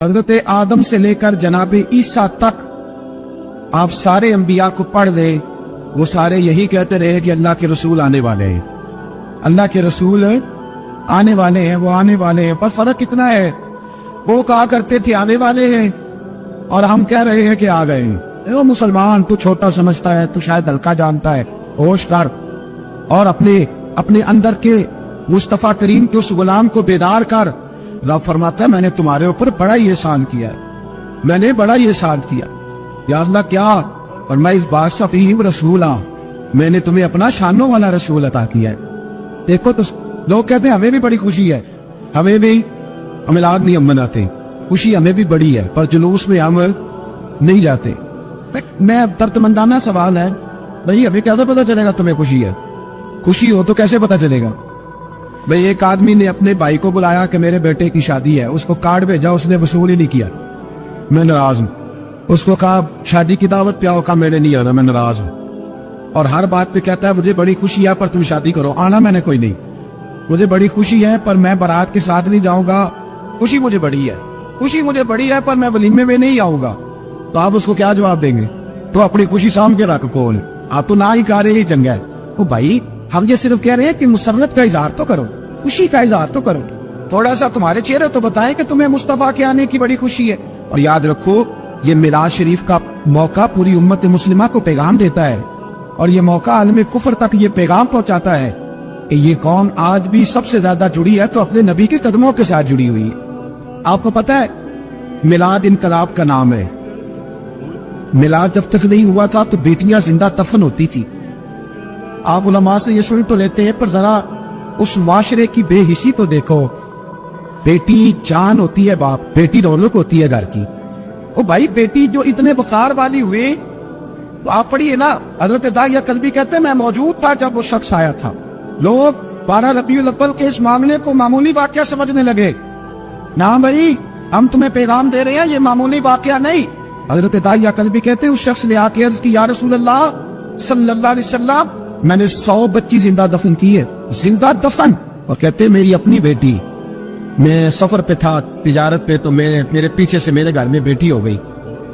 حضرت آدم سے لے کر جناب عیسیٰ تک آپ سارے انبیاء کو پڑھ لیں، وہ سارے یہی کہتے رہے کہ اللہ کے رسول آنے والے ہیں، اللہ کے رسول آنے والے ہیں، وہ آنے والے ہیں۔ پر فرق کتنا ہے، وہ کہا کرتے تھے آنے والے ہیں اور ہم کہہ رہے ہیں کہ آ گئے ہیں۔ وہ مسلمان تو چھوٹا سمجھتا ہے، تو شاید ہلکا جانتا ہے، ہوش کر اور اپنے اندر کے مصطفیٰ کریم کے اس غلام کو بیدار کر۔ رب فرماتا ہے میں نے تمہارے اوپر بڑا ہی احسان کیا ہے، میں نے بڑا ہی احسان کیا۔ یا اللہ کیا؟ اور میں اس بات فیہم رسول ہوں، میں نے تمہیں اپنا شانوں والا رسول عطا کیا ہے۔ دیکھو تو لوگ کہتے ہیں ہمیں بھی بڑی خوشی ہے، ہمیں بھی میلاد نہیں ہم مناتے، خوشی ہمیں بھی بڑی ہے، پر جلوس میں ہم نہیں جاتے۔ میں دردمندانہ سوال ہے بھئی ہمیں کیسے پتہ چلے گا تمہیں خوشی ہے؟ خوشی ہو تو کیسے پتہ چلے گا؟ بھئی ایک آدمی نے اپنے بھائی کو بلایا کہ میرے بیٹے کی شادی ہے، اس کو کارڈ بھیجا، اس نے وصول ہی نہیں کیا، میں ناراض ہوں۔ اس کو کہا شادی کی دعوت پہ آؤ، کہا میں نے نہیں آنا، میں ناراض ہوں۔ اور ہر بات پہ کہتا ہے مجھے بڑی خوشی ہے پر تم شادی کرو، آنا میں نے کوئی نہیں، مجھے بڑی خوشی ہے پر میں بارات کے ساتھ نہیں جاؤں گا، خوشی مجھے بڑی ہے، خوشی مجھے بڑی ہے پر میں ولیمے میں نہیں آؤں گا۔ تو آپ اس کو کیا جواب دیں گے؟ تو اپنی خوشی سام کے رکھ کول، آپ تو نہ ہی کہہ رہے ہی چنگا ہے۔ وہ بھائی ہم یہ صرف کہہ رہے ہیں کہ مسرت کا اظہار تو کرو، خوشی کا اظہار تو کرو، تھوڑا سا تمہارے چہرے تو بتائیں کہ تمہیں مصطفیٰ کے آنے کی بڑی خوشی ہے۔ اور یاد رکھو یہ میلاد شریف کا موقع پوری امت مسلمہ کو پیغام دیتا ہے، اور یہ موقع عالم کفر تک یہ پیغام پہنچاتا ہے کہ یہ قوم آج بھی سب سے زیادہ جڑی ہے تو اپنے نبی کے قدموں کے ساتھ جڑی ہوئی ہے۔ آپ کو پتہ ہے میلاد انقلاب کا نام ہے۔ میلاد جب تک نہیں ہوا تھا تو بیٹیاں زندہ دفن ہوتی تھی۔ آپ علماء سے یہ سن تو لیتے ہیں پر ذرا اس معاشرے کی بے حسی تو دیکھو، بیٹی جان ہوتی ہے باپ، بیٹی رونق ہوتی ہے گھر کی۔ او بھائی بیٹی جو اتنے بخار والی ہوئی تو آپ پڑھیے نا، حضرت داعیہ کلبی کہتے ہیں میں موجود تھا جب وہ شخص آیا تھا۔ لوگ 12 ربیع الاول کے اس معاملے کو معمولی واقعہ سمجھنے لگے۔ نا بھائی ہم تمہیں پیغام دے رہے ہیں، یہ معمولی واقعہ نہیں۔ حضرت داعیہ کلبی کہتے ہیں اس شخص نے آ کے عرض کی یا رسول اللہ صلی اللہ علیہ وسلم میں نے 100 بچی زندہ دفن کی ہے، زندہ دفن۔ اور کہتے میری اپنی بیٹی، میں سفر پہ تھا تجارت پہ، تو میرے پیچھے سے میرے گھر میں بیٹی ہو گئی،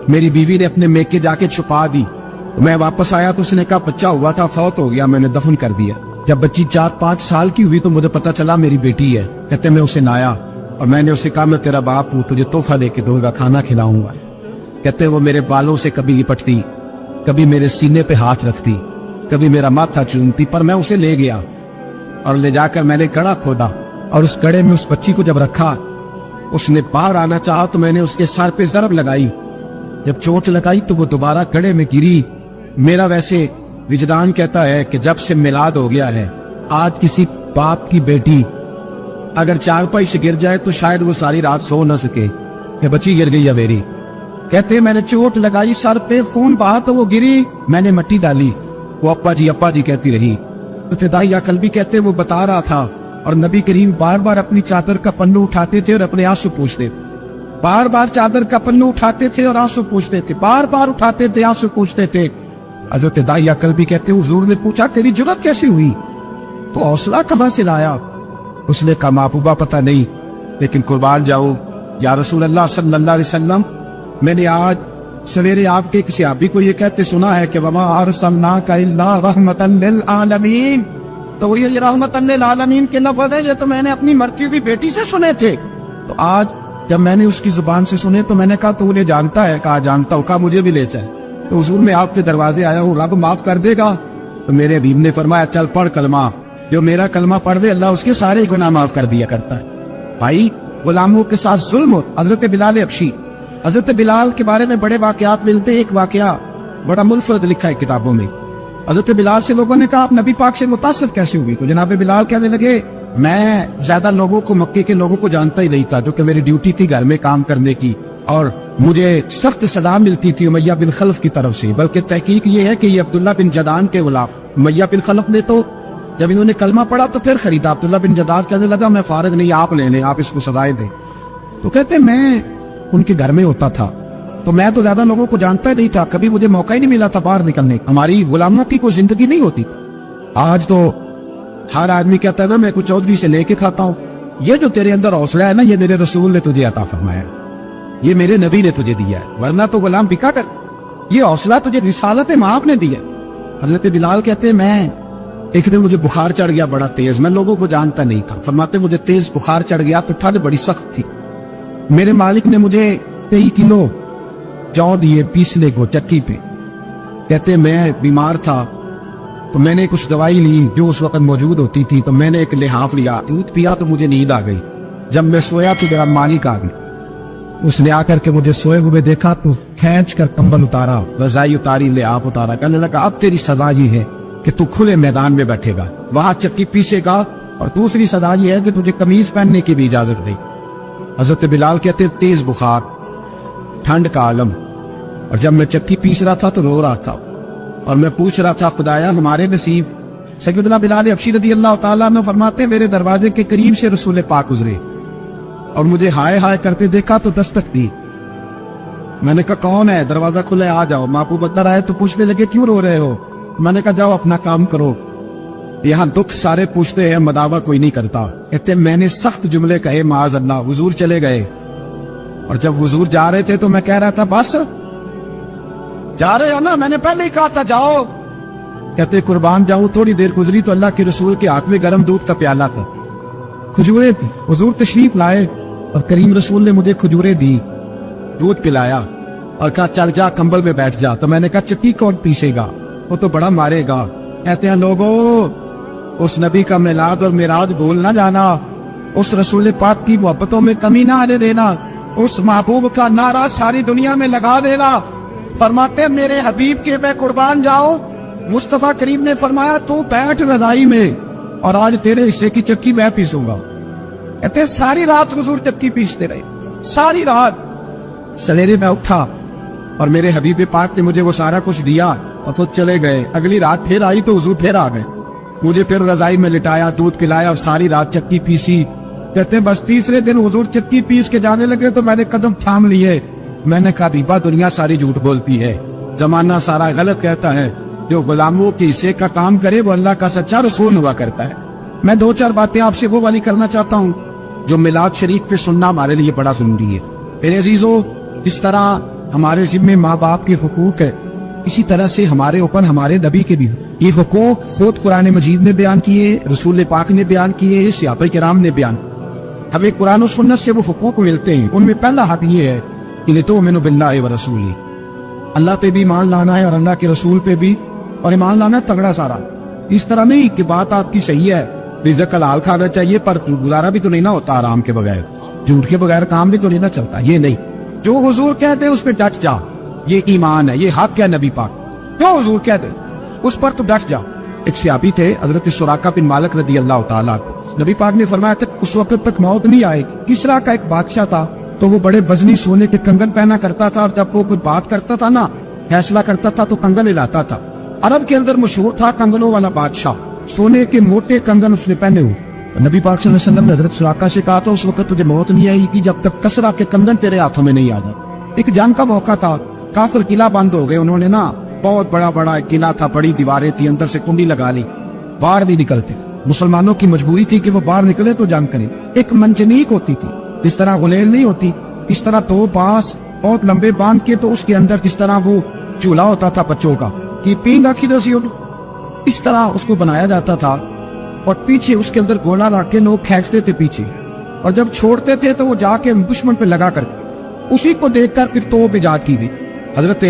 میری بیوی نے اپنے میکے جا کے چھپا دی، میں واپس آیا تو اس نے کہا بچہ ہوا تھا، فوت ہو گیا، میں نے دفن کر دیا۔ جب بچی 4-5 سال کی ہوئی تو مجھے پتا چلا میری بیٹی ہے۔ کہتے میں اسے لایا اور میں نے اسے کہا میں تیرا باپ ہوں، تجھے تحفہ دے کے دوں گا، کھانا کھلاؤں گا۔ کہتے وہ میرے بالوں سے کبھی لپٹتی، کبھی میرے سینے پہ ہاتھ رکھتی، کبھی میرا ماتھا چومتی، پر میں اسے لے گیا اور لے جا کر میں نے گڑھا کھودا، اور اس گڑھے میں اس بچی کو جب رکھا، اس نے باہر آنا چاہا تو میں نے اس کے سر پہ ضرب لگائی، جب چوٹ لگائی تو وہ دوبارہ گڑھے میں گری۔ میرا ویسے وجدان کہتا ہے کہ جب سے میلاد ہو گیا ہے، آج کسی باپ کی بیٹی اگر چارپائی سے گر جائے تو شاید وہ ساری رات سو نہ سکے کہ بچی گر گئی ہے میری۔ کہتے ہیں میں نے چوٹ لگائی، سر پہ خون بہا تو وہ گری، میں نے مٹی ڈالی، وہ اپا جی کہتی رہی۔ داعیہ کلبی کہتے وہ بتا رہا تھا، اور نبی کریم بار بار اپنی چادر کا پلو اٹھاتے تھے اور اپنے آنسو پوچھتے تھے، بار بار چادر کا پلو اٹھاتے تھے اور آنسو پوچھتے تھے، بار بار اٹھاتے تھے آنسو پوچھتے تھے۔ حضرت داعیہ کلبی کہتے حضور نے پوچھا تیری جرأت کیسے ہوئی، تو حوصلہ کہاں سے لایا؟ اس نے کہا محبوبہ پتہ نہیں، لیکن قربان جاؤں یا رسول اللہ صلی اللہ علیہ وسلم، میں نے آج سویرے آپ کے کسی صحابی کو یہ کہتے سنا ہے کہ وما ارسلناک الا رحمتا للعالمین، تو یہ رحمتا للعالمین کے لفظ ہے، یہ تو میں نے اپنی مرتی ہوئی بیٹی سے سنے تھے۔ تو آج جب میں نے اس کی زبان سے سنے تو میں نے کہا تو انہیں جانتا ہے؟ کہا جانتا ہوں۔ کہا مجھے بھی لے چل۔ تو حضور میں آپ کے دروازے آیا ہوں، رب معاف کر دے گا؟ تو میرے حبیب نے فرمایا چل پڑھ کلمہ، جو میرا کلمہ پڑھ دے اللہ اس کے سارے گناہ معاف کر دیا کرتا ہے۔ بھائی غلاموں کے ساتھ ظلم ہو۔ حضرت بلال حبشی، حضرت بلال کے بارے میں بڑے واقعات ملتے ہیں۔ ایک واقعہ بڑا منفرد لکھا ہے کتابوں میں۔ حضرت بلال سے لوگوں نے کہا آپ نبی پاک سے متاثر کیسے ہوئی؟ تو جناب بلال کہنے لگے میں زیادہ لوگوں کو، مکے کے لوگوں کو جانتا ہی نہیں تھا، جو کہ میری ڈیوٹی تھی گھر میں کام کرنے کی، اور مجھے سخت سزا ملتی تھی امیہ بن خلف کی طرف سے۔ بلکہ تحقیق یہ ہے کہ یہ عبداللہ بن جدعان کے غلام، امیہ بن خلف نے تو جب انہوں نے کلمہ پڑھا تو پھر خریدا۔ عبداللہ بن جدعان کہنے لگا میں فارغ نہیں، آپ لے لیں، آپ اس کو سزائے دیں۔ تو کہتے میں ان کے گھر میں ہوتا تھا تو میں تو زیادہ لوگوں کو جانتا ہی نہیں تھا، کبھی مجھے موقع ہی نہیں ملا تھا باہر نکلنے۔ ہماری غلاموں کی کوئی زندگی نہیں ہوتی۔ آج تو ہر آدمی کہتا ہے نا میں کچھ چودھری سے لے کے کھاتا ہوں۔ یہ جو تیرے اندر حوصلہ ہے نا، یہ میرے رسول نے تجھے عطا فرمایا۔ یہ میرے نبی نے تجھے دیا ہے، ورنہ تو غلام بکا کر، یہ حوصلہ تجھے رسالت مآب نے دیا۔ حضرت بلال کہتے ہیں میں ایک دن مجھے بخار چڑھ گیا بڑا تیز، میں لوگوں کو جانتا نہیں تھا، فرماتے مجھے تیز بخار چڑھ گیا تو ٹھنڈ بڑی سخت تھی، میرے مالک نے مجھے 23 کلو جو دیے پیسنے کو چکی پہ، کہتے میں بیمار تھا تو میں نے کچھ دوائی لی جو اس وقت موجود ہوتی تھی، تو میں نے ایک لحاف لیا، دودھ پیا تو مجھے نیند آ گئی، جب میں سویا تو میرا مالک آ گیا، اس نے آ کر کے مجھے سوئے ہوئے دیکھا تو کھینچ کر کمبل اتارا، رضائی اتاری، لحاف اتارا، کہنے لگا اب تیری سزا یہ ہے کہ تو کھلے میدان میں بیٹھے گا، وہاں چکی پیسے گا، اور دوسری سزا یہ ہے کہ تجھے قمیض پہننے کی بھی اجازت نہیں۔ حضرت بلال کہتے تیز بخار، ٹھنڈ کا عالم، اور جب میں چکی پیس رہا تھا تو رو رہا تھا، اور میں پوچھ رہا تھا خدایا ہمارے نصیب۔ سیدنا بلال حبشی رضی اللہ تعالیٰ عنہ فرماتے میرے دروازے کے قریب سے رسول پاک گزرے اور مجھے ہائے ہائے کرتے دیکھا تو دستک دی، میں نے کہا کون ہے، دروازہ کھلا ہے آ جاؤ، محبوب اندر آئے تو پوچھنے لگے کیوں رو رہے ہو، میں نے کہا جاؤ اپنا کام کرو، یہاں دکھ سارے پوچھتے ہیں مداوع کوئی نہیں کرتا۔ کہتے میں نے سخت جملے کہے معاذ اللہ، حضور چلے گئے، اور جب حضور جا رہے تھے تو میں کہہ رہا تھا بس جا رہے ہو نا، میں نے پہلے ہی کہا تھا جاؤ۔ کہتے قربان جاؤں، تھوڑی دیر گزری تو اللہ کے رسول کے ہاتھ میں گرم دودھ کا پیالہ تھا، کھجوریں تھی، حضور تشریف لائے اور کریم رسول نے مجھے کھجوریں دی، دودھ پلایا اور کہا چل جا کمبل میں بیٹھ جا، تو میں نے کہا چکی کون پیسے گا، وہ تو بڑا مارے گا۔ کہتے ہیں لوگوں اس نبی کا میلاد اور معراج بھول نہ جانا، اس رسول پاک کی محبتوں میں کمی نہ آنے دینا، اس محبوب کا نعرہ ساری دنیا میں لگا دینا۔ فرماتے میرے حبیب کے میں قربان جاؤ، مصطفیٰ کریم نے فرمایا تو بیٹھ رضائی میں اور آج تیرے حصے کی چکی میں پیسوں گا۔ کہتے ساری رات حضور چکی پیستے رہے، ساری رات۔ سویرے میں اٹھا اور میرے حبیب پاک نے مجھے وہ سارا کچھ دیا اور خود چلے گئے، اگلی رات پھر آئی تو حضور پھر آ گئے، مجھے پھر رضائی میں لٹایا، دودھ پلایا اور ساری رات چکی پیسی۔ کہتے بس تیسرے دن حضور چکی پیس کے جانے لگے تو میں نے قدم تھام لیے، میں نے کہا بیبا دنیا ساری جھوٹ بولتی ہے، زمانہ سارا غلط کہتا ہے، جو غلاموں کے حصے کا کام کرے وہ اللہ کا سچا رسول ہوا کرتا ہے۔ میں دو چار باتیں آپ سے وہ والی کرنا چاہتا ہوں جو میلاد شریف پہ سننا ہمارے لیے بڑا ضروری ہے۔ میرے عزیزو، جس طرح ہمارے ذمے ماں باپ کے حقوق ہے، اسی طرح سے ہمارے اوپر ہمارے نبی کے بھی یہ حقوق خود قرآن مجید نے بیان کیے، رسول پاک نے بیان کیے، صحابہ کرام نے بیان۔ ہمیں قرآن و سنت سے وہ حقوق ملتے ہیں، ان میں پہلا حق یہ ہے کہ لِتُؤْمِنُوا بِاللَّهِ وَرَسُولِهِ، اللہ پہ بھی ایمان لانا ہے اور اللہ کے رسول پہ بھی، اور ایمان لانا ہے تگڑا سارا۔ اس طرح نہیں کہ بات آپ کی صحیح ہے، رزق حلال کھانا چاہیے پر گزارا بھی تو نہیں نہ ہوتا آرام کے بغیر، جھوٹ کے بغیر کام بھی تو نہیں نہ چلتا، یہ نہیں، جو حضور کہتے اس پہ ڈٹ جا، یہ ایمان ہے، یہ حق ہے نبی پاک، جو حضور کہتے اس پر تو ڈٹ جا۔ ایک صحابی تھے حضرت سراقہ بن مالک رضی اللہ تعالیٰ عنہ، نبی پاک نے فرمایا تھا اس وقت تک موت نہیں آئے گی۔ کسرا کا ایک بادشاہ تھا تو وہ بڑے وزنی سونے کے کنگن پہنا کرتا تھا، اور جب وہ کوئی بات کرتا تھا نا، فیصلہ کرتا تھا تو کنگن ہلاتا تھا۔ عرب کے اندر مشہور تھا کنگنوں والا بادشاہ، سونے کے موٹے کنگن اس نے پہنے ہوئے۔ نبی پاک صلی اللہ علیہ وسلم نے حضرت سراقہ سے کہا تھا اس وقت تجھے موت نہیں آئے گی جب تک کسرا کے کنگن تیرے ہاتھوں میں نہیں آ جائے۔ ایک جنگ کا موقع تھا، کافر قلعہ بند ہو گئے، انہوں نے نا بہت بڑا ایک قلعہ تھا، بڑی دیواریں تھی، اندر سے کنڈی لگا لی، باہر نہیں نکلتے، مسلمانوں کی مجبوری تھی کہ وہ باہر نکلے تو جنگ کریں۔ ایک منجنیق ہوتی تھی، اس طرح غلیل نہیں ہوتی، اس طرح دو بانس بہت لمبے باندھ کے تو اس کے اندر جس طرح وہ چولہا ہوتا تھا بچوں کا کہ پینگ آکھی دسی اس طرح اس کو بنایا جاتا تھا، اور پیچھے اس کے اندر گولا رکھ کے لوگ کھینچتے تھے پیچھے، اور جب چھوڑتے تھے تو وہ جا کے دشمن پہ لگا کرتے، اسی کو دیکھ کر پھر توپ ایجاد کی گئی۔ حضرت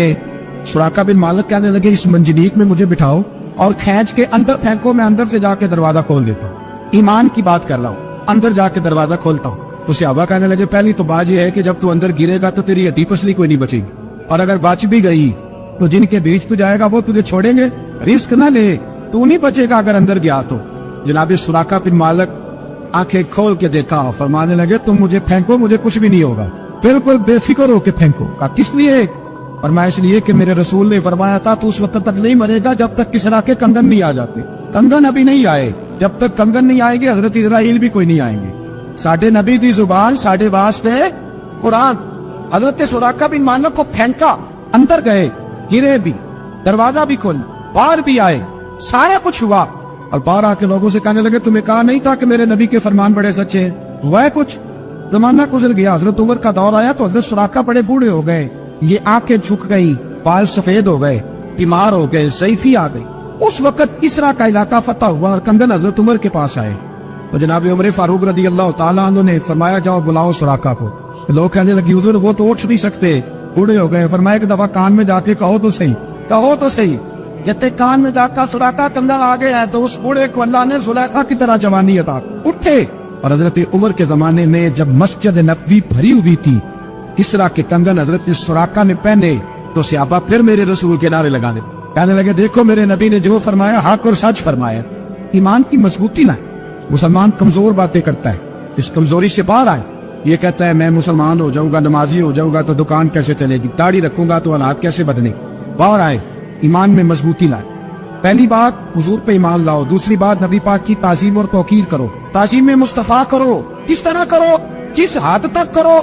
سراقہ بن مالک کہنے لگے اس منجنیق میں مجھے بٹھاؤ اور کھینچ کے اندر پھینکو، میں اندر سے جا کے دروازہ کھول دیتا ہوں، ایمان کی بات کر رہا ہوں، اندر جا کے دروازہ کھولتا ہوں۔ تو صحابہ کہنے لگے پہلی تو بات یہ ہے کہ جب تو اندر گرے گا تو تیری ہڈی پسلی کوئی نہیں بچے گی، اور اگر بچ بھی گئی تو جن کے بیچ تو جائے گا وہ تجھے چھوڑیں گے، رسک نہ لے، تو نہیں بچے گا اگر اندر گیا تو۔ جناب سراقہ بن مالک آنکھیں کھول کے دیکھا، فرمانے لگے تم مجھے پھینکو، مجھے کچھ بھی نہیں ہوگا، بالکل بے فکر ہو کے پھینکو۔ کہا کس لیے؟ فرمایا اس لیے کہ میرے رسول نے فرمایا تھا تو اس وقت تک نہیں مرے گا جب تک کسرا کے کنگن نہیں آ جاتے۔ کنگن ابھی نہیں آئے، جب تک کنگن نہیں آئے گے حضرت اسرائیل بھی کوئی نہیں آئیں گے۔ ساڈے نبی دی زبان ساڈے واسطے قرآن۔ حضرت سراقہ بن مالک کو پھینکا، اندر گئے، گرے بھی، دروازہ بھی کھولا، باہر بھی آئے، سارا کچھ ہوا، اور باہر آ کے لوگوں سے کہنے لگے تمہیں کہا نہیں تھا کہ میرے نبی کے فرمان بڑے سچے ہیں؟ ہوا ہے کچھ؟ زمانہ گزر گیا، حضرت عمر کا دور آیا تو حضرت سراقہ بڑے بوڑھے ہو گئے، یہ آنکھیں جھک گئی، بال سفید ہو گئے، بیمار ہو گئے، ضعیفی آ گئی۔ اس وقت کسرا کا علاقہ فتح ہوا اور کنگن حضرت عمر کے پاس آئے تو جناب عمر فاروق رضی اللہ تعالیٰ عنہ نے فرمایا جاؤ بلاؤ سراقہ کو۔ لوگ کہنے لگے حضور وہ تو اٹھ نہیں سکتے، بوڑھے ہو گئے۔ فرمایا ایک دفعہ کان میں جا کے کہو تو صحیح، کہو تو صحیح۔ جتے کان میں جا کر سراقہ کنگن آ گئے ہیں تو اس بوڑھے کو اللہ نے زلیخا کی طرح جوانی عطا اٹھے۔ اور حضرت عمر کے زمانے میں جب مسجد نبوی بھری ہوئی تھی، کسرا کے کنگن حضرت سراقہ نے پہنے تو صحابہ پھر میرے رسول کے نعرے لگانے کہنے لگے دیکھو میرے نبی نے جو فرمایا حق اور سچ فرمایا۔ ایمان کی مضبوطی لائے۔ مسلمان کمزور باتیں کرتا ہے، اس کمزوری سے باہر آئے۔ یہ کہتا ہے میں مسلمان ہو جاؤں گا، نمازی ہو جاؤں گا تو دکان کیسے چلے گی، داڑھی رکھوں گا تو حالات کیسے بدلیں۔ باہر آئے، ایمان میں مضبوطی لائے۔ پہلی بات حضور پہ ایمان لاؤ، دوسری بات نبی پاک کی تعظیم اور توقیر کرو، تعظیم مصطفیٰ کرو۔ کس طرح کرو، کس حد تک کرو،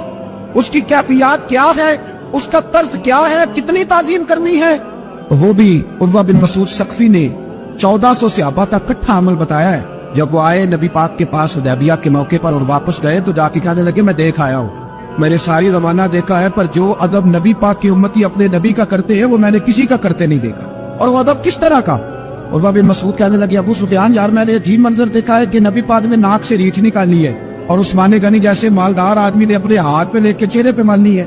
اس کی کیفیات کیا ہے، اس کا طرز کیا ہے، کتنی تعظیم کرنی ہے۔ تو وہ بھی عروہ بن مسعود ثقفی نے 1400 صحابہ کا کٹھا عمل بتایا ہے۔ جب وہ آئے نبی پاک کے پاس حدیبیہ کے موقع پر اور واپس گئے تو جا کے کہنے لگے میں دیکھ آیا ہوں، میں نے ساری زمانہ دیکھا ہے، پر جو ادب نبی پاک کی امتی اپنے نبی کا کرتے ہیں وہ میں نے کسی کا کرتے نہیں دیکھا۔ اور وہ ادب کس طرح کا؟ عروہ بن مسعود کہنے لگے ابو سفیان یار میں نے عجیب منظر دیکھا ہے کہ نبی پاک نے ناک سے ریٹھ نکالی ہے اور عثمان غنی جیسے مالدار آدمی نے اپنے ہاتھ پہ لے کے چہرے پہ مال لی ہے۔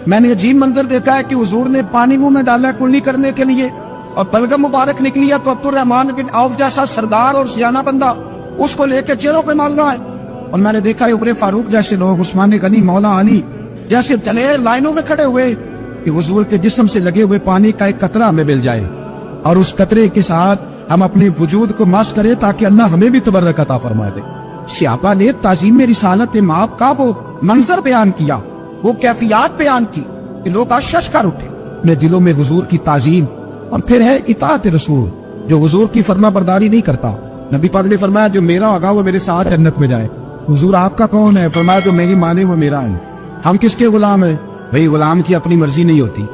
میں نے عجیب منظر دیکھا ہے کہ حضور نے پانی منہ میں ڈالا ہے کلی کرنے کے لیے اور بلغم مبارک نکلی ہے تو عبد الرحمن بن عوف جیسا سردار اور سیانہ بندہ اس کو لے کے چہروں پہ مال رہا ہے۔ اور میں نے دیکھا ہے عمر فاروق جیسے لوگ، عثمان غنی، مولا علی جیسے دلیر لائنوں میں کھڑے ہوئے کہ حضور کے جسم سے لگے ہوئے پانی کا ایک قطرہ ہمیں مل جائے اور اس قطرے کے ساتھ ہم اپنے وجود کو مس کریں تاکہ اللہ ہمیں بھی تبرک عطا فرما دے۔ صحابہ نے تعظیم رسالت مآب کا وہ منظر بیان کیا، وہ کیفیات بیان کی کہ لوگ آشش کر اٹھے اپنے دلوں میں حضور کی تعظیم۔ اور پھر ہے اطاعت رسول، جو حضور کی فرما برداری نہیں کرتا۔ نبی پاک نے فرمایا جو میرا ہوگا وہ میرے ساتھ جنت میں جائے۔ حضور آپ کا کون ہے؟ فرمایا جو میری مانے وہ میرا ہے۔ ہم کس کے غلام ہیں؟ بھئی غلام کی اپنی مرضی نہیں ہوتی،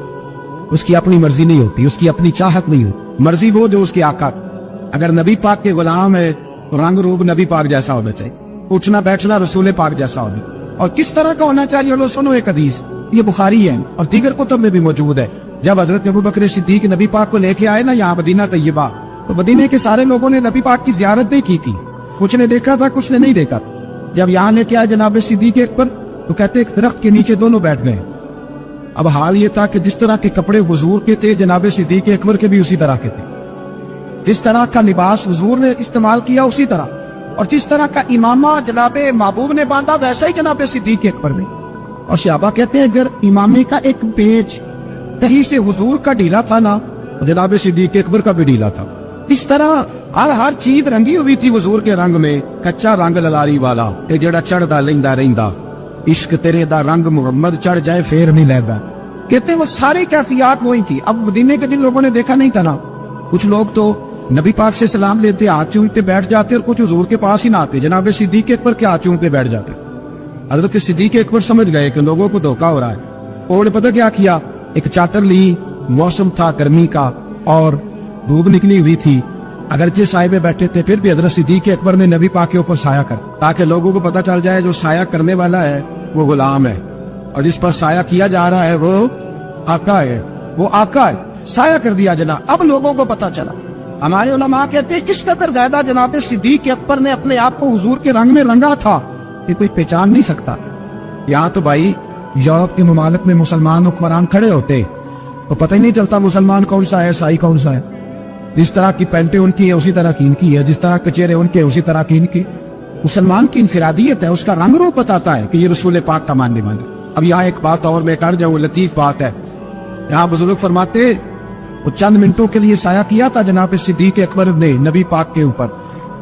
اس کی اپنی مرضی نہیں ہوتی، اس کی اپنی چاہت نہیں ہوتی، مرضی وہ جو اس کے آقا کی۔ اگر نبی پاک کے غلام ہے تو رنگ روپ نبی پاک جیسا ہونا چاہیے، اٹھنا بیٹھنا رسول پاک جیسا ہونا۔ اور کس طرح کا ہونا چاہیے؟ لو سنو ایک حدیث، یہ بخاری ہے اور دیگر کتب میں بھی موجود ہے۔ جب حضرت ابوبکر صدیق نبی پاک کو لے کے آئے نا یہاں مدینہ طیبہ، تو مدینے کے سارے لوگوں نے نبی پاک کی زیارت نہیں کی تھی، کچھ نے دیکھا تھا کچھ نے نہیں دیکھا۔ جب یہاں لے کے آئے جناب صدیق اکبر تو کہتے ایک درخت کے نیچے دونوں بیٹھ گئے۔ اب حال یہ تھا کہ جس طرح کے کپڑے حضور کے تھے جناب صدیق اکبر کے بھی اسی طرح کے تھے، جس طرح کا لباس حضور نے استعمال کیا اسی طرح، اور جس طرح کا امامہ جناب محبوب نے باندھا ویسا ہی جناب صدیق اکبر نے۔ اور صحابہ کہتے ہیں اگر امامے کا ایک پیچ کہیں سے حضور کا ڈھیلا تھا نا تو جناب صدیق اکبر کا بھی ڈھیلا تھا۔ اس طرح ہر چیز رنگی ہوئی تھی حضور کے رنگ میں، کچا رنگ للاری والا کہ جڑا چڑھدا لیندا رہندا، عشق تیرے دا رنگ محمد چڑھ جائے پھر نہیں لہدا۔ کہتے ہیں وہ ساری کیفیات وہی تھی۔ اب مدینے کے جن لوگوں نے دیکھا نہیں تھا نا، کچھ لوگ تو نبی پاک سے سلام لیتے ہاتھ چومتے بیٹھ جاتے اور کچھ حضور کے پاس ہی نہ آتے، جناب صدیق اکبر کے ہاتھ چومتے بیٹھ جاتے۔ حضرت صدیق اکبر سمجھ گئے کہ لوگوں کو دھوکا ہو رہا ہے، انہوں نے پتہ کیا کیا، ایک چادر لی، موسم تھا گرمی کا اور دھوپ نکلی ہوئی تھی، اگرچہ سائے میں بیٹھے تھے پھر بھی حضرت صدیق اکبر نے نبی پاک کے اوپر سایہ کر، تاکہ لوگوں کو پتہ چل جائے جو سایہ کرنے والا ہے وہ غلام ہے اور جس پر سایہ کیا جا رہا ہے وہ آقا ہے، وہ آقا ہے، سایہ کر دیا جناب۔ اب لوگوں کو پتہ چلا۔ ہمارے علماء کہتے ہیں کس قدر زیادہ جناب صدیق اکبر نے اپنے آپ کو حضور کے رنگ میں رنگا تھا کہ کوئی پہچان نہیں سکتا۔ یہاں تو بھائی یورپ کے ممالک میں مسلمان حکمران کھڑے ہوتے تو پتہ ہی نہیں چلتا مسلمان کون سا ہے عیسائی کون سا ہے، جس طرح کی پینٹیں ان کی ہے اسی طرح کی ان کی ہے، جس طرح کے چہرے ان کے اسی طرح کی ان کی۔ مسلمان کی انفرادیت ہے، اس کا رنگ روپ بتاتا ہے کہ یہ رسول پاک کا ماننے والا۔ اب یہاں ایک بات اور میں کر جاؤں، لطیف بات ہے، یہاں بزرگ فرماتے وہ چند منٹوں کے لیے سایہ کیا تھا جناب صدیق اکبر نے نبی پاک کے اوپر،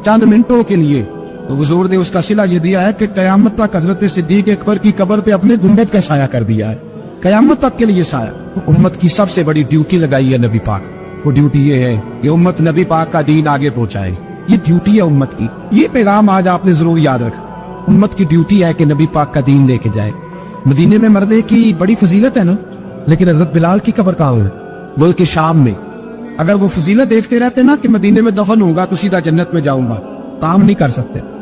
چند منٹوں کے لیے، تو حضور نے اس کا صلہ یہ دیا ہے کہ قیامت تک حضرت صدیق اکبر کی قبر پہ اپنے گنبد کا سایہ کر دیا ہے، قیامت تک کے لیے سایہ۔ امت کی سب سے بڑی ڈیوٹی لگائی ہے نبی پاک، وہ ڈیوٹی یہ ہے کہ امت نبی پاک کا دین آگے پہنچائے، یہ ڈیوٹی ہے امت کی۔ یہ پیغام آج آپ نے ضرور یاد رکھا، امت کی ڈیوٹی ہے کہ نبی پاک کا دین لے کے جائے۔ مدینے میں مرنے کی بڑی فضیلت ہے نا، لیکن حضرت بلال کی قبر کہاں ہے؟ ملک شام میں۔ اگر وہ فضیلت دیکھتے رہتے نا کہ مدینے میں دفن ہوں گا تو سیدھا جنت میں جاؤں گا، کام نہیں کر سکتے۔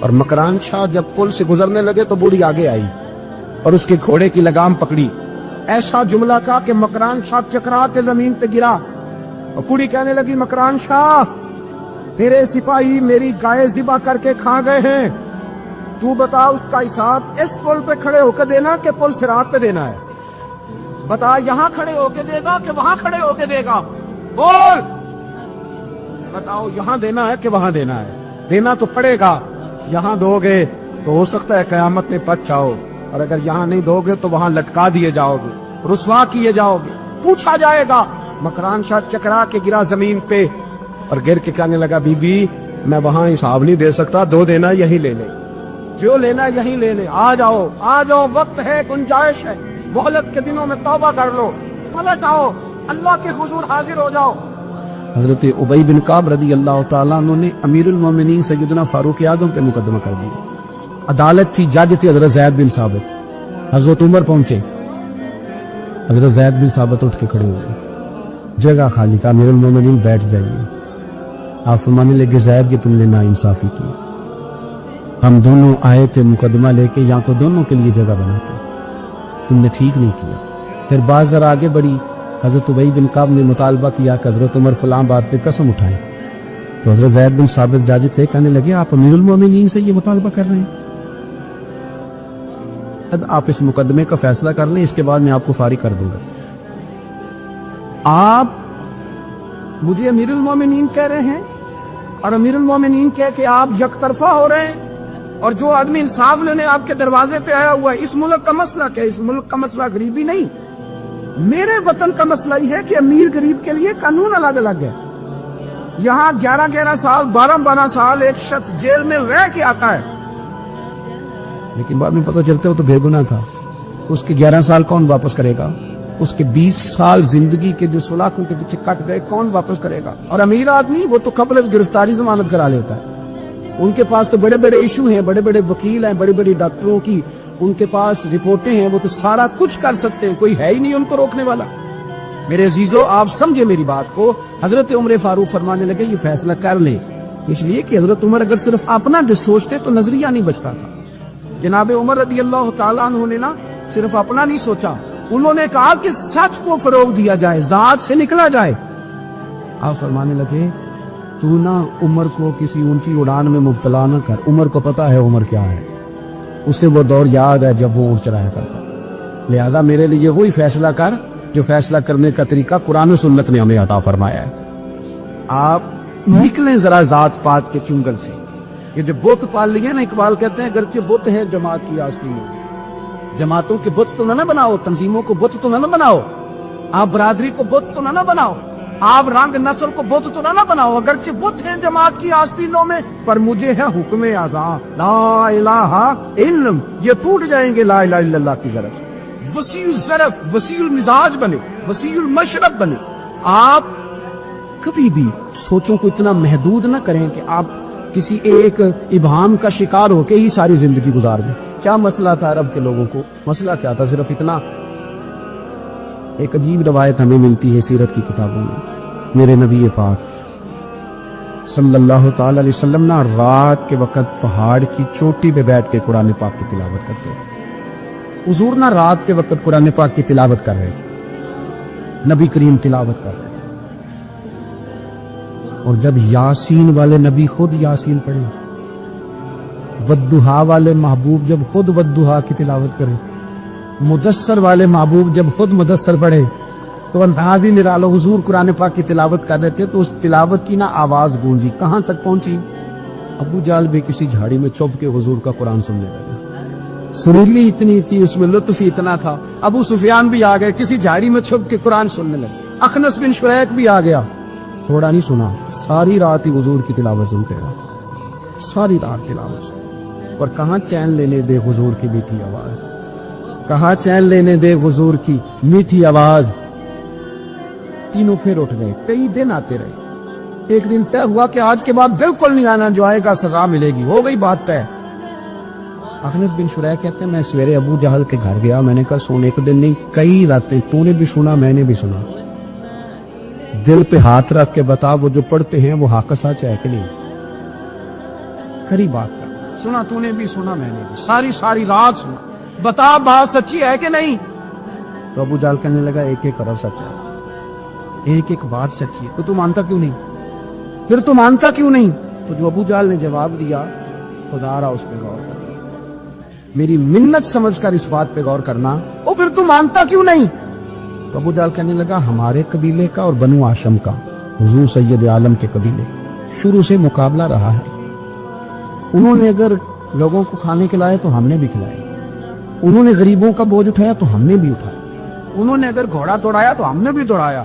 اور مکران شاہ جب پل سے گزرنے لگے تو بوڑھی آگے آئی اور اس کے گھوڑے کی لگام پکڑی، ایسا جملہ کہا کہ مکران شاہ چکرا کے زمین پہ گرا، اور بوڑھی کہنے لگی مکران شاہ تیرے سپاہی میری گائے ذبح کر کے کھا گئے ہیں، تو بتا اس کا حساب اس پل پہ کھڑے ہو کے دینا کہ پل صراط پہ دینا ہے؟ بتا یہاں کھڑے ہو کے دے گا کہ وہاں کھڑے ہو کے دے گا؟ بول بتاؤ، یہاں دینا ہے کہ وہاں دینا ہے؟ دینا تو پڑے گا، یہاں دو گے تو ہو سکتا ہے قیامت میں پچ جاؤ، اور اگر یہاں نہیں دو گے تو وہاں لٹکا دیے جاؤ گے، رسوا کیے جاؤ گے، پوچھا جائے گا۔ مکران شاہ چکرا کے گرا زمین پہ اور گر کے کہنے لگا بی بی میں وہاں حساب نہیں دے سکتا، دو دینا یہی لے لے، جو لینا یہی لے لے، آ جاؤ آ جاؤ، وقت ہے، گنجائش ہے، مہلت کے دنوں میں توبہ کر لو، پلٹ آؤ، اللہ کے حضور حاضر ہو جاؤ۔ حضرت ابی بن کعب رضی اللہ تعالیٰ عنہ نے امیر المومنین سیدنا فاروق اعظم پہ مقدمہ کر دیا۔ عدالت تھی، جج تھی حضرت زید بن ثابت۔ حضرت عمر پہنچے، حضرت زید بن ثابت اٹھ کے کھڑے ہوئے، جگہ خالی، کا امیر المومنین بیٹھ جائیے۔ آپ فرمانے لگے زید یہ تم نے ناانصافی کی، ہم دونوں آئے تھے مقدمہ لے کے، یہاں تو دونوں کے لیے جگہ بناتے، تم نے ٹھیک نہیں کیا۔ پھر بات ذرا آگے بڑھی، حضرت ابی بن کعب نے مطالبہ کیا کہ حضرت عمر فلاں بات پہ قسم اٹھائیں، تو حضرت زید بن ثابت جاج تھے، کہنے لگے آپ امیر المومنین سے یہ مطالبہ کر رہے ہیں؟ آپ اس مقدمے کا فیصلہ کر لیں، اس کے بعد میں آپ کو فارغ کر دوں گا۔ آپ مجھے امیر المومنین کہہ رہے ہیں، اور امیر المومنین کہہ کہ آپ یک طرفہ ہو رہے ہیں، اور جو آدمی انصاف لینے آپ کے دروازے پہ آیا ہوا ہے، اس ملک کا مسئلہ کیا ہے؟ اس ملک کا مسئلہ غریبی نہیں، میرے وطن کا مسئلہ یہ ہے کہ امیر غریب کے لیے قانون الگ الگ ہے۔ یہاں 11 سال 12 سال ایک شخص جیل میں رہ کے آتا ہے، لیکن بعد میں پتہ چلتا ہے وہ تو بے گناہ تھا، اس کے 11 سال کون واپس کرے گا؟ اس کے 20 سال زندگی کے جو سلاخوں کے پیچھے کٹ گئے کون واپس کرے گا؟ اور امیر آدمی وہ تو قبل از گرفتاری ضمانت کرا لیتا ہے، ان کے پاس تو بڑے بڑے ایشو ہیں، بڑے بڑے وکیل ہیں، بڑے بڑے ڈاکٹروں کی ان کے پاس رپورٹیں ہیں، وہ تو سارا کچھ کر سکتے ہیں، کوئی ہے ہی نہیں ان کو روکنے والا۔ میرے عزیزو آپ سمجھے میری بات کو، حضرت عمر فاروق فرمانے لگے یہ فیصلہ کر لیں، اس لیے کہ حضرت عمر اگر صرف اپنا سوچتے تو نظریہ نہیں بچتا تھا۔ جناب عمر رضی اللہ تعالیٰ عنہ نے نا صرف اپنا نہیں سوچا، انہوں نے کہا کہ سچ کو فروغ دیا جائے، ذات سے نکلا جائے۔ آپ فرمانے لگے تو نہ عمر کو کسی اونچی اڑان میں مبتلا نہ کر، عمر کو پتا ہے عمر کیا ہے، اسے وہ دور یاد ہے جب وہ اونٹ چڑھایا کرتا، لہذا میرے لیے وہی فیصلہ کر جو فیصلہ کرنے کا طریقہ قرآن و سنت نے ہمیں عطا فرمایا ہے۔ آپ نکلیں ذرا ذات پات کے چنگل سے، یہ جو بت پال لیے نا، اقبال کہتے ہیں اگرچہ بت ہے جماعت کی آستین میں، جماعتوں کے بت تو نہ بناؤ، تنظیموں کو بت تو نہ بناؤ، آپ برادری کو بت تو نہ بناؤ، آپ رنگ نسل کو بت تو نہ بناؤ، اگرچہ بت ہیں جماعت کی آستینوں میں، پر مجھے ہے حکم اعظم لا الہ الا، یہ ٹوٹ جائیں گے لا الہ الا اللہ کی ظرف۔ وسیع الظرف، وسیع المزاج بنے، وسیع المشرب بنے۔ آپ کبھی بھی سوچوں کو اتنا محدود نہ کریں کہ آپ کسی ایک ابہام کا شکار ہو کے ہی ساری زندگی گزار دیں۔ کیا مسئلہ تھا عرب کے لوگوں کو؟ مسئلہ کیا تھا؟ صرف اتنا، ایک عجیب روایت ہمیں ملتی ہے سیرت کی کتابوں میں، میرے نبی پاک صلی اللہ تعالی علیہ وسلم نا رات کے وقت پہاڑ کی چوٹی پہ بیٹھ کے قرآن پاک کی تلاوت کرتے تھے۔ حضور نا رات کے وقت قرآن پاک کی تلاوت کر رہے تھے، نبی کریم تلاوت کر رہے تھے، اور جب یاسین والے نبی خود یاسین پڑھیں، والضحیٰ والے محبوب جب خود والضحیٰ کی تلاوت کریں، مدثر والے محبوب جب خود مدثر پڑھے، تو انداز ہی نرالو، حضور قرآن پاک کی تلاوت کر رہے تھے تو اس تلاوت کی نا آواز گونجی، کہاں تک پہنچی؟ ابو جہل بھی کسی جھاڑی میں چھپ کے حضور کا قرآن سننے لگے، سریلی اتنی تھی اس میں، لطف اتنا تھا، ابو سفیان بھی آ گئے کسی جھاڑی میں چھپ کے قرآن سننے لگے، اخنس بن شریک بھی آ گیا، تھوڑا نہیں سنا، ساری رات ہی حضور کی تلاوت سنتے رہے، ساری رات تلاوت سنتے، اور کہاں چین لینے دے حضور کی میٹھی آواز، کہاں چین لینے دے حضور کی میٹھی آواز۔ تینوں پھر اٹھ گئے، کئی دن آتے رہے، ایک دن طے ہوا کہ آج کے بعد بالکل نہیں آنا، جو آئے گا سزا ملے گی، ہو گئی بات طے۔ اخنس بن شریک کہتے ہیں میں سویرے ابو جہل کے گھر گیا، میں نے کہا سن، ایک دن نہیں کئی راتیں، تو نے بھی سنا میں نے بھی سنا، دل پہ ہاتھ رکھ کے بتا وہ جو پڑھتے ہیں وہ حق سچ ہے کہ نہیں، کھری بات کر، سنا تو نے بھی، سنا میں نے بھی، ساری ساری رات سنا، بتا بات سچی ہے کہ نہیں؟ تو ابو جہل کہنے لگا ایک ایک ارب سچ ہے، ایک ایک بات سچی ہے، تو مانتا کیوں نہیں؟ پھر تو مانتا کیوں نہیں؟ تو جو ابو جہل نے جواب دیا، خدا را اس پہ غور کرنا، میری منت سمجھ کر اس بات پہ غور کرنا، او پھر تو مانتا کیوں نہیں؟ تو ابو جہل کہنے لگا ہمارے قبیلے کا اور بنو ہاشم کا، حضور سید عالم کے قبیلے شروع سے مقابلہ رہا ہے، انہوں نے اگر لوگوں کو کھانے کھلائے تو ہم نے بھی کھلائے، انہوں نے غریبوں کا بوجھ اٹھایا تو ہم نے بھی اٹھایا، انہوں نے اگر گھوڑا دوڑایا تو ہم نے بھی دوڑایا،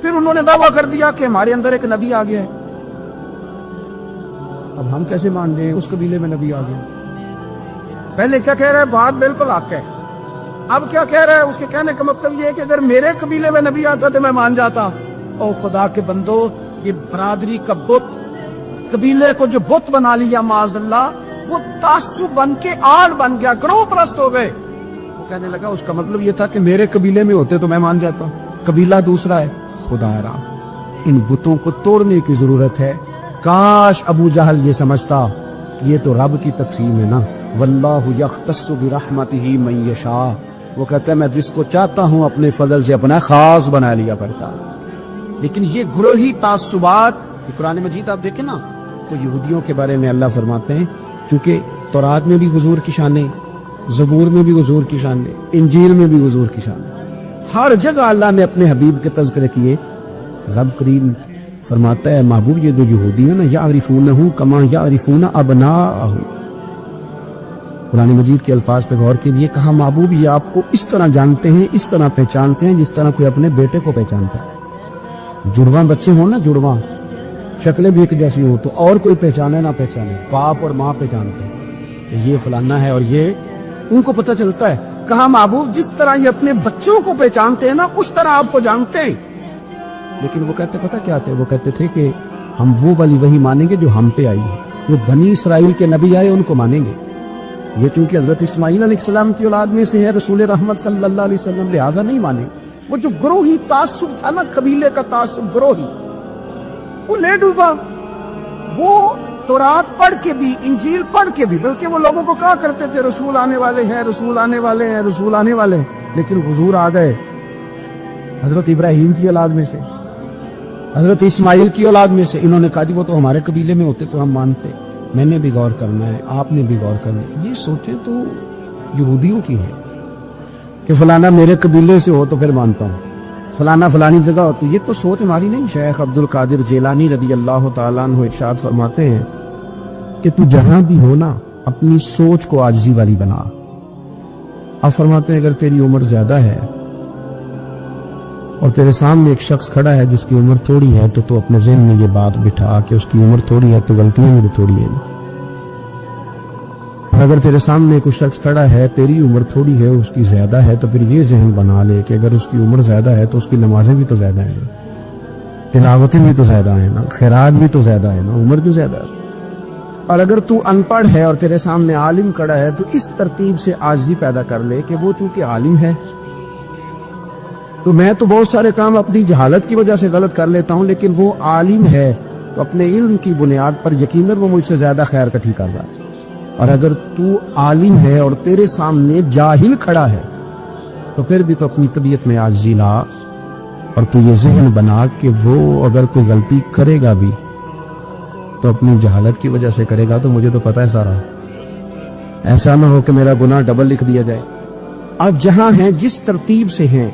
پھر انہوں نے دعویٰ کر دیا کہ ہمارے اندر ایک نبی آ گیا ہے، اب ہم کیسے مان لیں اس قبیلے میں نبی آ گیا؟ پہلے کیا کہہ رہا ہے؟ بات بالکل حق ہے، اب کیا کہہ رہا ہے؟ اس کے کہنے کا مطلب یہ ہے کہ اگر میرے قبیلے میں نبی آتا تو میں مان جاتا۔ او خدا کے بندو، یہ برادری کا بت، قبیلے کو جو بت بنا لیا معاذ اللہ، وہ تعصب بن کے آڑ بن گیا، گروہ پرست ہو گئے۔ وہ کہنے لگا اس کا مطلب یہ تھا کہ میرے قبیلے میں ہوتے تو میں مان جاتا، قبیلہ دوسرا ہے۔ خدا را، ان بتوں کو توڑنے کی ضرورت ہے۔ کاش ابو جہل یہ سمجھتا کہ یہ تو رب کی تقسیم ہے نا، واللہ یختص برحمتہ من یشاء، وہ کہتا ہے میں جس کو چاہتا ہوں اپنے فضل سے اپنا خاص بنا لیا کرتا۔ لیکن یہ گروہی تعصبات، قرآن مجید آپ دیکھیں نا تو یہودیوں کے بارے میں اللہ فرماتے ہیں کیونکہ تورات میں بھی حضور کی شانیں، زبور میں بھی حضور کی شانیں، انجیل میں بھی حضور کی شانیں، ہر جگہ اللہ نے اپنے حبیب کے تذکرے کیے۔ رب کریم فرماتا ہے محبوب یہ جو یہودی ہیں نا، یعرفونہ کما یعرفون ابناءہم، قرآن مجید کے الفاظ پہ غور کیجئے، کہا محبوب یہ آپ کو اس طرح جانتے ہیں، اس طرح پہچانتے ہیں جس طرح کوئی اپنے بیٹے کو پہچانتا ہے۔ جڑواں بچے ہوں نا، جڑواں شکلیں بھی ایک جیسی ہوں تو اور کوئی پہچانے نہ پہچانے، باپ اور ماں پہچانتے ہیں کہ یہ فلانا ہے، اور یہ ان کو پتہ چلتا ہے۔ کہا محبوب جس طرح یہ اپنے بچوں کو پہچانتے ہیں نا، اس طرح آپ کو جانتے ہیں۔ لیکن وہ کہتے پتہ کیا تھے؟ وہ کہتے تھے کہ ہم وہ والی وحی مانیں گے جو ہم پہ آئی ہے، جو بنی اسرائیل کے نبی آئے ان کو مانیں گے۔ یہ چونکہ حضرت اسماعیل علیہ السلام کی اولاد میں سے ہے، رسول رحمت صلی اللہ علیہ وسلم، لہٰذا نہیں مانے۔ وہ جو گروہی تعصب تھا نا، قبیلے کا تعصب گروہی، وہ لے ڈوبا۔ وہ تورات پڑھ کے بھی، انجیل پڑھ کے بھی، بلکہ وہ لوگوں کو کہا کرتے تھے رسول آنے والے ہیں، رسول آنے والے ہیں، رسول آنے والے ہیں، لیکن حضور آ گئے حضرت ابراہیم کی اولاد میں سے، حضرت اسماعیل کی اولاد میں سے۔ انہوں نے کہا جی وہ تو ہمارے قبیلے میں ہوتے تو ہم مانتے۔ میں نے بھی غور کرنا ہے، آپ نے بھی غور کرنا ہے۔ یہ سوچیں تو یہودیوں کی ہے کہ فلانا میرے قبیلے سے ہو تو پھر مانتا ہوں، فلانا فلانی جگہ ہو تو، یہ تو سوچ ہماری نہیں۔ شیخ عبد القادر جیلانی رضی اللہ تعالیٰ عنہ ارشاد فرماتے ہیں کہ تو جہاں بھی ہو نا، اپنی سوچ کو عاجزی والی بنا۔ آپ فرماتے ہیں اگر تیری عمر زیادہ ہے اور تیرے سامنے ایک شخص کھڑا ہے جس کی عمر تھوڑی ہے، تو اپنے ذہن میں یہ بات بٹھا کہ اس کی عمر تھوڑی ہے تو غلطیاں بھی تھوڑی ہیں۔ اور اگر تیرے سامنے کوئی شخص کھڑا ہے، تیری عمر تھوڑی ہے، اس کی زیادہ ہے، تو پھر یہ ذہن بنا لے کہ اگر اس کی عمر زیادہ ہے تو اس کی نمازیں بھی تو زیادہ ہیں نا، تلاوتیں بھی تو زیادہ ہیں نا، خیرات بھی تو زیادہ ہے نا، عمر بھی زیادہ ہے۔ اور اگر تو ان پڑھ ہے اور تیرے سامنے عالم کھڑا ہے تو اس ترتیب سے عاجزی پیدا کر لے کہ وہ چونکہ عالم ہے تو میں تو بہت سارے کام اپنی جہالت کی وجہ سے غلط کر لیتا ہوں، لیکن وہ عالم ہے تو اپنے علم کی بنیاد پر یقیناً وہ مجھ سے زیادہ خیر کٹھی کر رہا ہے۔ اور اگر تو عالم ہے اور تیرے سامنے جاہل کھڑا ہے تو پھر بھی تو اپنی طبیعت میں عاجزی لا، اور تو یہ ذہن بنا کہ وہ اگر کوئی غلطی کرے گا بھی تو اپنی جہالت کی وجہ سے کرے گا، تو مجھے تو پتہ ہے سارا، ایسا نہ ہو کہ میرا گناہ ڈبل لکھ دیا جائے۔ اب جہاں ہیں جس ترتیب سے ہیں